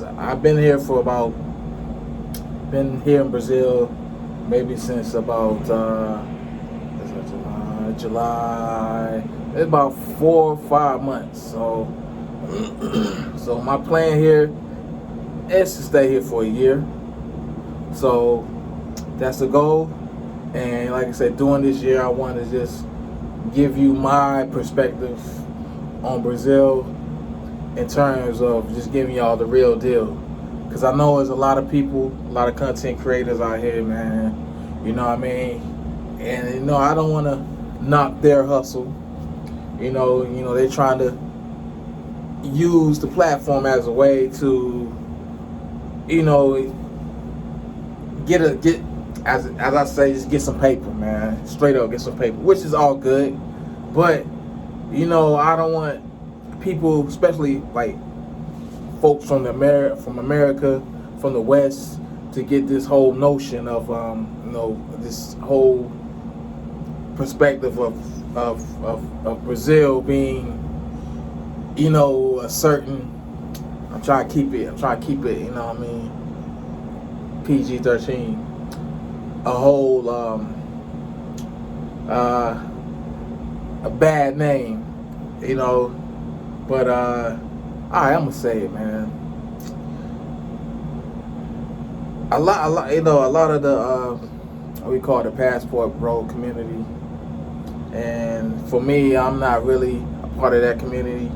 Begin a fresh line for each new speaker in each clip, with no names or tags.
I've been here for about been here in Brazil maybe since about July. It's about 4 or 5 months. So my plan here is to stay here for a year. So that's the goal. And like I said, during this year, I want to just give you my perspective on Brazil in terms of just giving y'all the real deal. Because I know there's a lot of people, a lot of content creators out here, man. You know what I mean? And I don't want to knock their hustle. They're trying to use the platform as a way to, get as I say, just get some paper, man. Straight up, get some paper, which is all good. But I don't want people, especially like folks from America, from the West, to get this whole notion of this whole perspective of Brazil being a certain. I'm trying to keep it. PG-13. A whole a bad name, But alright, I'm gonna say it, man. A lot of the what we call the passport bro community, and for me, I'm not really a part of that community.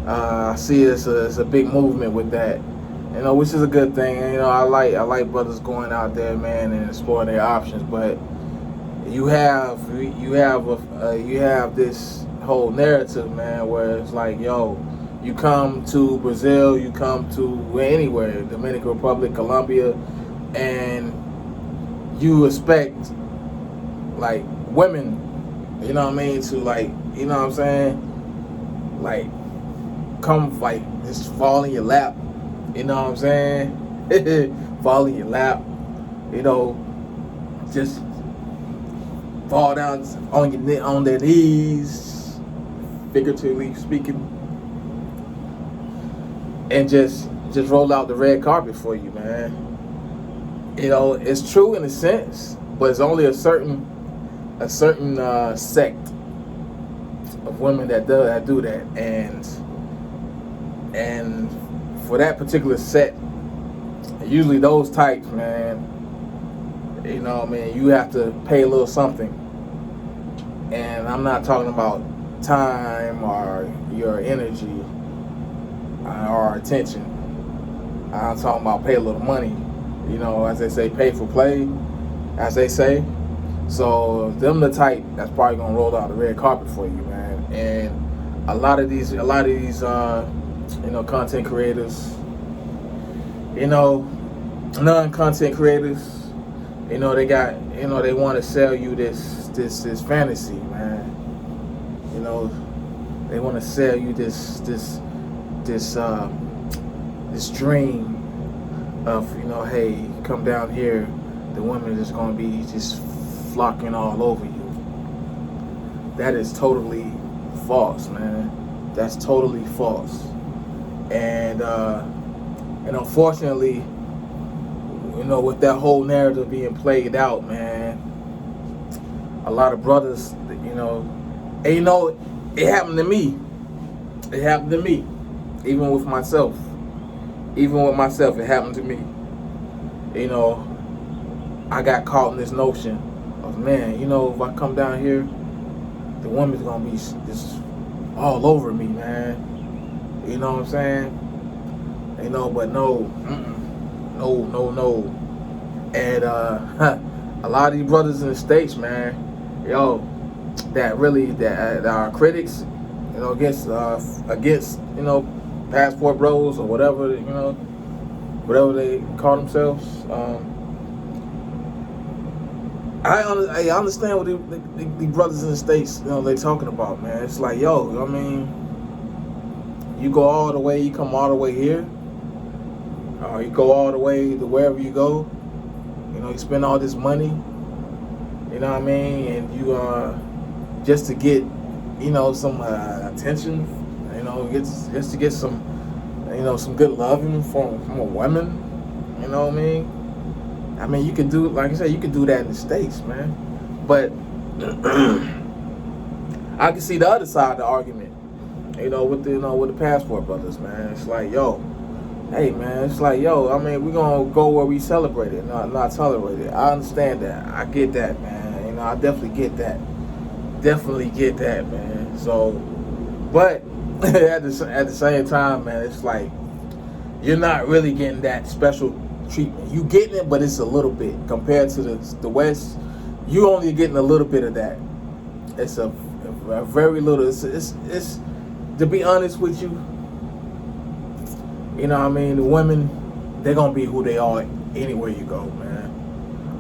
I see it as a big movement with that, which is a good thing. I like brothers going out there, man, and exploring their options. But you have this whole narrative, man, where it's like, yo, you come to Brazil, you come to anywhere, Dominican Republic, Colombia, and you expect like women, to like, like come like just fall in your lap, fall in your lap, just fall down on their knees, figuratively speaking, and just roll out the red carpet for you, man. It's true in a sense, but it's only a certain sect of women that do that, and for that particular set, usually those types, man, you have to pay a little something. And I'm not talking about time or your energy or attention. I'm talking about pay a little money. As they say, pay for play, as they say. So them the type that's probably gonna roll out the red carpet for you, man. And a lot of these content creators, non-content creators, they got, they want to sell you this fantasy, man. They want to sell you this dream of, hey, come down here, the women is gonna be just flocking all over you. That is totally false, man. That's totally false. And unfortunately, with that whole narrative being played out, man, a lot of brothers, and it happened to me. It happened to me, even with myself. Even with myself, it happened to me. I got caught in this notion of, man, if I come down here, the woman's gonna be just all over me, man. You know what I'm saying? But no, no. And a lot of these brothers in the States, man, that are critics, against passport bros or whatever, whatever they call themselves. I understand what the brothers in the States, they talking about, man. It's like, you go all the way, you come all the way here, you go all the way to wherever you go, you spend all this money, and you just to get, some attention, just to get some, some good loving from a woman. You know what I mean? I mean, you can do, like I said, you can do that in the States, man. But I can see the other side of the argument. With the passport brothers, man. It's like, yo, hey, man. It's like, yo. I mean, we're gonna go where we celebrate it, not tolerate it. I understand that. I get that, man. I definitely get that. Definitely get that, man. So, but at the same time, man, it's like you're not really getting that special treatment. You getting it, but it's a little bit compared to the West. You only getting a little bit of that. It's a very little. It's to be honest with you. You know what I mean? The women, they're gonna be who they are anywhere you go, man.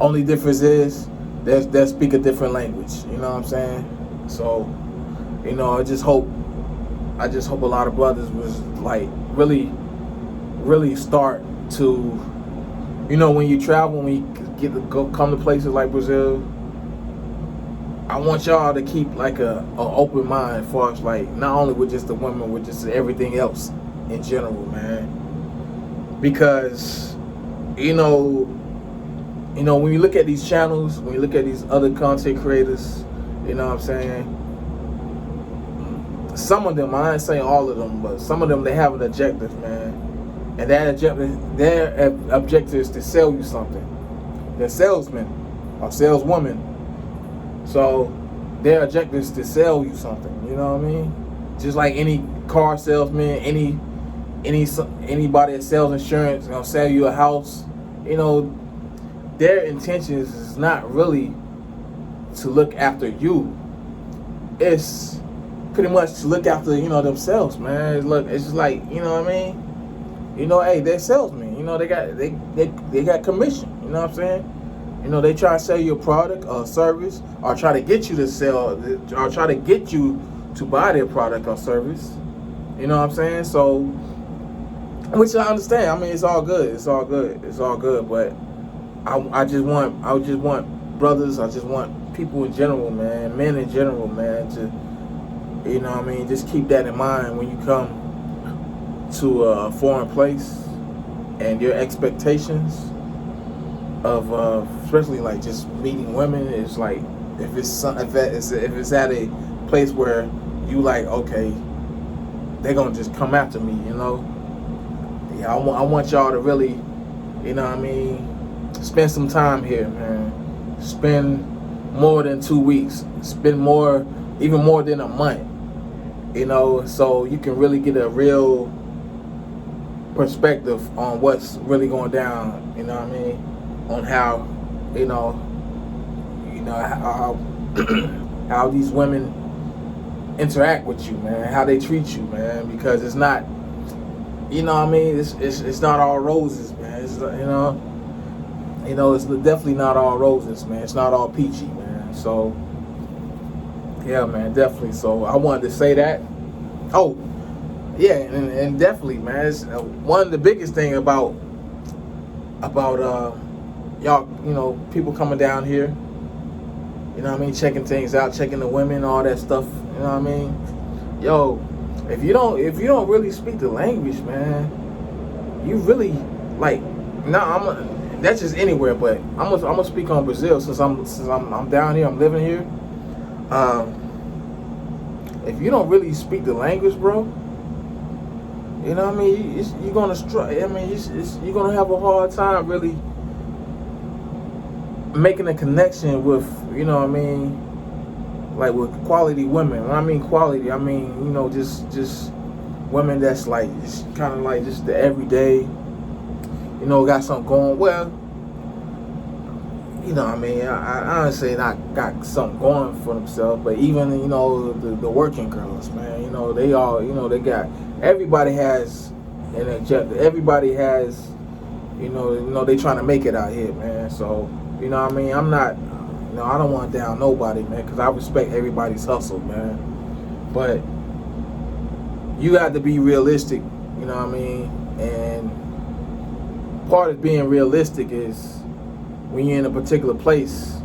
Only difference is they speak a different language. You know what I'm saying? So, I just hope a lot of brothers was like really start to, when you travel, when you come to places like Brazil, I want y'all to keep like a open mind as far as like not only with just the women, with just everything else in general, man. Because when you look at these channels, when you look at these other content creators, you know what I'm saying? Some of them, I ain't saying all of them, but some of them, they have an objective, man. And their objective is to sell you something. They're salesmen or saleswomen. So their objective is to sell you something. You know what I mean? Just like any car salesman, anybody that sells insurance, sell you a house. Their intentions is not really to look after you. It's pretty much to look after themselves, man. It's just like, you know what I mean? Hey, they're salesmen. They got commission. You know what I'm saying? They try to sell you a product or a service, or try to get you to sell, or try to get you to buy their product or service. You know what I'm saying? So, which I understand. I mean, it's all good. It's all good. But I just want brothers. I just want people in general, man, men in general, man, to, just keep that in mind when you come to a foreign place, and your expectations of especially like just meeting women is like, if it's at a place where you like, okay, they're gonna just come after me, I want y'all to really, spend some time here, man. Spend more than 2 weeks. Spend even more than a month. So you can really get a real perspective on what's really going down. On how, how these women interact with you, man. How they treat you, man. Because it's not, it's not all roses, man. It's it's definitely not all roses, man. It's not all peachy, man. So, yeah, man, definitely. So I wanted to say that. Oh, yeah, and definitely, man. It's one of the biggest thing about y'all, people coming down here. Checking things out, checking the women, all that stuff. Yo, if you don't really speak the language, man, you really like. That's just anywhere, but I'm gonna speak on Brazil since I'm down here, I'm living here. If you don't really speak the language, bro, you're gonna struggle. You're gonna have a hard time really making a connection with, like with quality women. When I mean quality, I mean, just women that's like, kind of like just the everyday, got something going. Well, I honestly not got something going for themselves, but even, the working girls, man, they all, they got, everybody has an agenda. Everybody has, they trying to make it out here, man. So, I'm not, I don't want to down nobody, man, because I respect everybody's hustle, man. But you got to be realistic, and part of being realistic is when you're in a particular place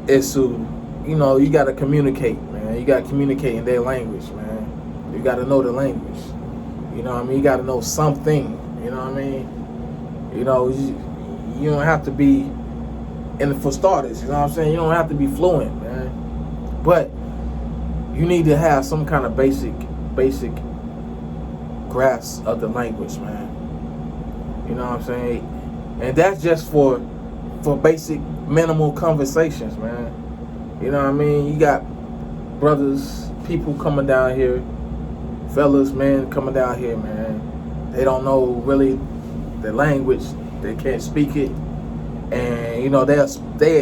is to, you got to communicate, man. You got to communicate in their language, man. You got to know the language. You know what I mean? You got to know something. You know what I mean? You know, you don't have to be, and for starters, you know what I'm saying? You don't have to be fluent, man. But you need to have some kind of basic grasp of the language, man. You know what I'm saying? And that's just for basic minimal conversations, man. You know what I mean? You got brothers, people coming down here, fellas, man, coming down here, man. They don't know really the language. They can't speak it. And you know they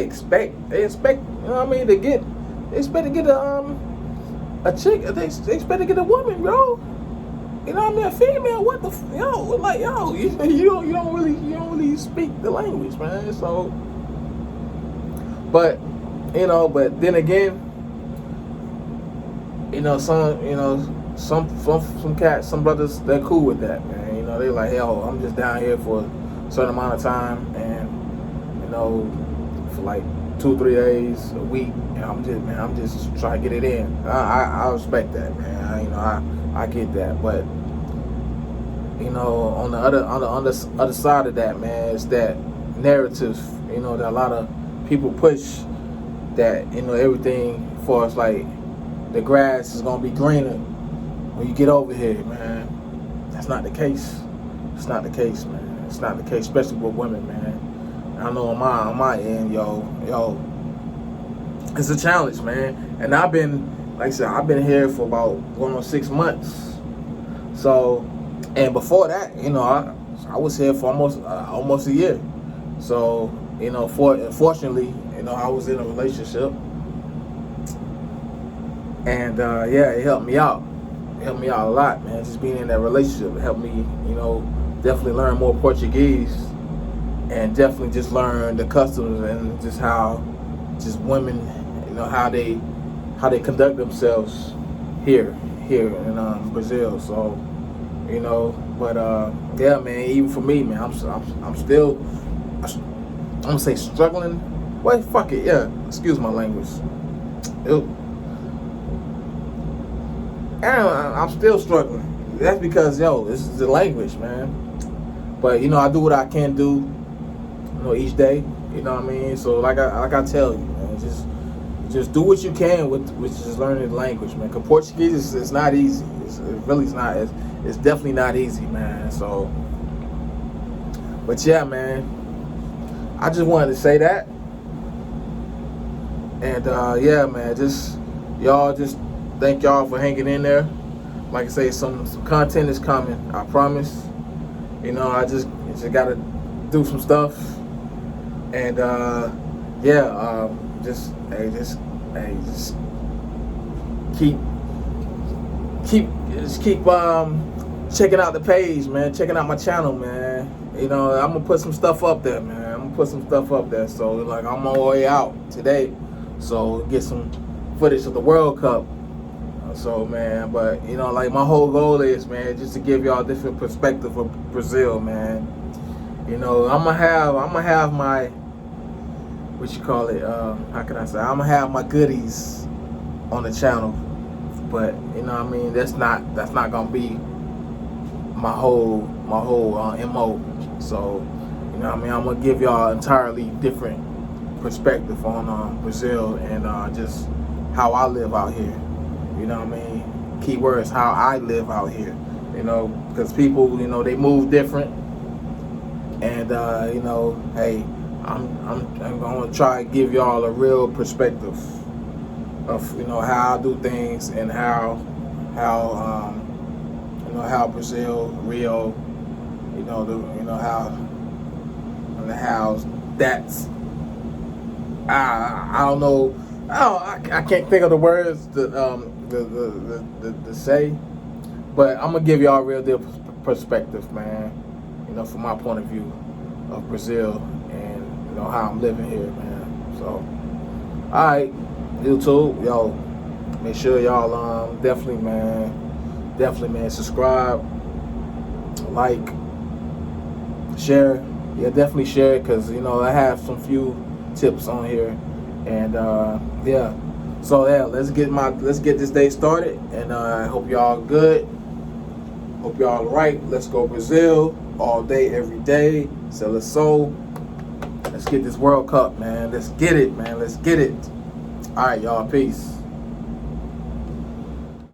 expect, you know what I mean, they expect to get a chick, they expect to get a woman, bro. You know what I mean, a female. What the like you don't really speak the language, man. So, but then again, some cats, some brothers, they're cool with that, man. You know, they're like, yo, I'm just down here for a certain amount of time, and for like 2-3 days a week, and I'm just trying to get it in. I respect that, man. I get that, but on the other side of that, man, is that narrative, that a lot of people push, that everything for us, like the grass is gonna be greener when you get over here, man. That's not the case. It's not the case, man. It's not the case, especially with women, man. I know on my end, yo, it's a challenge, man. And I've been, like I said, I've been here for about going on 6 months. So, and before that, I was here for almost a year. So, fortunately, I was in a relationship, and it helped me out. It helped me out a lot, man. Just being in that relationship, it helped me, definitely learn more Portuguese, and definitely just learn the customs and just how just women, how they conduct themselves here in Brazil. So, but yeah, man. Even for me, man, I'm still, I'm gonna say struggling. Well, fuck it, yeah. Excuse my language. I'm still struggling. That's because, this is the language, man. But I do what I can do, each day. You know what I mean? So like I tell you, man, just do what you can with just learning the language, man. Cause Portuguese is not easy. It really is not. It's definitely not easy, man. So, but yeah, man. I just wanted to say that. And yeah, man, just thank y'all for hanging in there. Like I say, some content is coming. I promise. I just gotta do some stuff. And just keep checking out the page, man. Checking out my channel, man. I'm gonna put some stuff up there, man. So like, I'm on my way out today, so get some footage of the World Cup. So, man, but like, my whole goal is, man, just to give y'all a different perspective of Brazil, man. I'm gonna have my, what you call it? How can I say? I'm gonna have my goodies on the channel, but what I mean, that's not gonna be my whole MO. So, what I mean, I'm gonna give y'all entirely different perspective on Brazil, and just how I live out here. What I mean? Key words, how I live out here. Because people, they move different, and hey, I'm gonna try to give y'all a real perspective of how I do things, and how Brazil, Rio, how that's, I don't know. I can't think of the words to say, but I'm gonna give y'all a real deal perspective, man. From my point of view of Brazil, and how I'm living here, man. So, all right, YouTube, yo, make sure y'all definitely, man, subscribe, like, share. Yeah, definitely share it, because I have some few tips on here. And yeah, so yeah, let's get this day started, and I hope y'all good. Hope y'all are right. Let's go Brazil all day, every day. Seleção. Let's get this World Cup, man. Let's get it, man. Let's get it. All right, y'all. Peace.